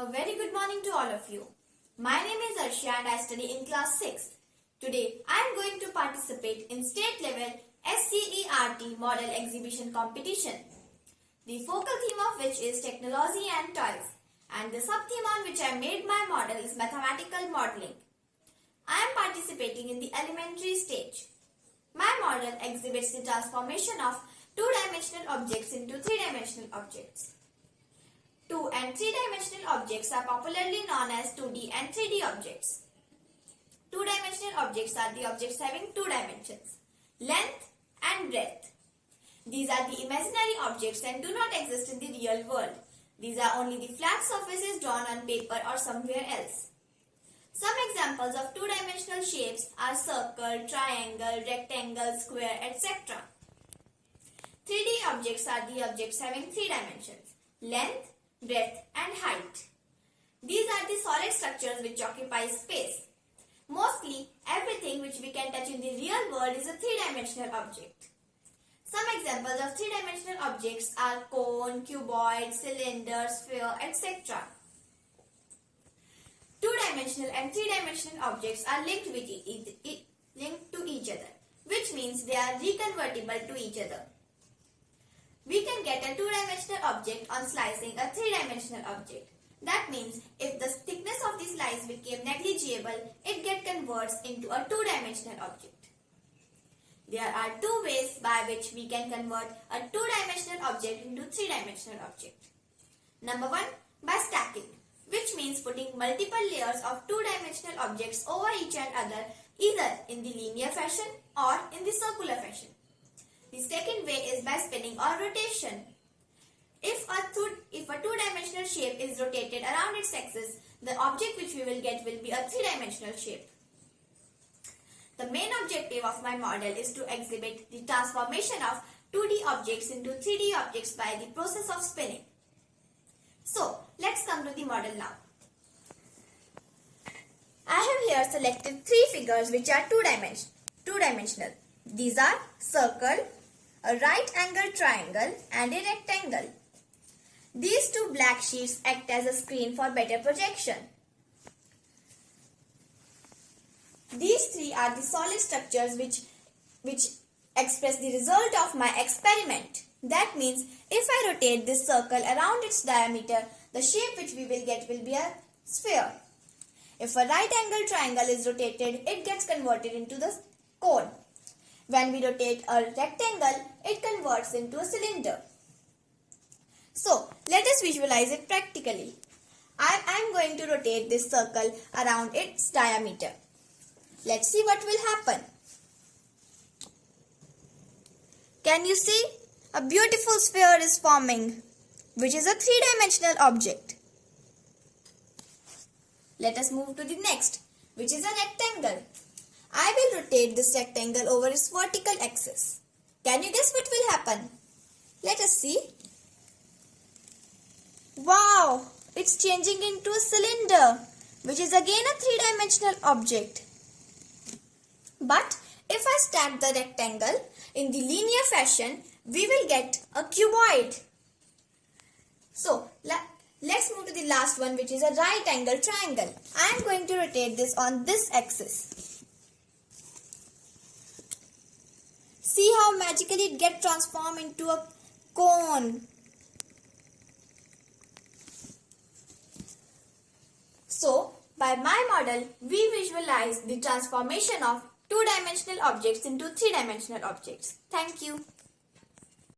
A very good morning to all of you. My name is Arshia and I study in class 6th. Today I am going to participate in state level SCERT model exhibition competition. The focal theme of which is technology and toys, and the sub-theme on which I made my model is mathematical modeling. I am participating in the elementary stage. My model exhibits the transformation of two-dimensional objects into three-dimensional objects. 2 and 3-dimensional objects are popularly known as 2D and 3D objects. Two-dimensional objects are the objects having two dimensions, length and breadth. These are the imaginary objects and do not exist in the real world. These are only the flat surfaces drawn on paper or somewhere else. Some examples of two-dimensional shapes are circle, triangle, rectangle, square, etc. 3D objects are the objects having three dimensions, length, breadth and height. These are the solid structures which occupy space. Mostly, everything which we can touch in the real world is a three-dimensional object. Some examples of three-dimensional objects are cone, cuboid, cylinder, sphere, etc. Two-dimensional and three-dimensional objects are linked to each other, which means they are reconvertible to each other. We can get a two-dimensional object on slicing a three-dimensional object. That means if the thickness of the slice became negligible, it gets converted into a two-dimensional object. There are two ways by which we can convert a two-dimensional object into three-dimensional object. Number 1, by stacking, which means putting multiple layers of two-dimensional objects over each other, either in the linear fashion or in the circular fashion. The second way is by spinning or rotation. If a two-dimensional shape is rotated around its axis, the object which we will get will be a three-dimensional shape. The main objective of my model is to exhibit the transformation of 2D objects into 3D objects by the process of spinning. So, let's come to the model now. I have here selected three figures which are two-dimensional. These are circle, a right angle triangle and a rectangle. These two black sheets act as a screen for better projection. These three are the solid structures which express the result of my experiment. That means if I rotate this circle around its diameter, the shape which we will get will be a sphere. If a right angle triangle is rotated, it gets converted into the cone. When we rotate a rectangle, it converts into a cylinder. So, let us visualize it practically. I am going to rotate this circle around its diameter. Let's see what will happen. Can you see? A beautiful sphere is forming, which is a three-dimensional object. Let us move to the next, which is a rectangle. I will rotate this rectangle over its vertical axis. Can you guess what will happen? Let us see. Wow! It's changing into a cylinder, which is again a three-dimensional object. But if I stack the rectangle in the linear fashion, we will get a cuboid. So, let's move to the last one, which is a right angle triangle. I am going to rotate this on this axis. See how magically it gets transformed into a cone. So, by my model, we visualize the transformation of two-dimensional objects into three-dimensional objects. Thank you.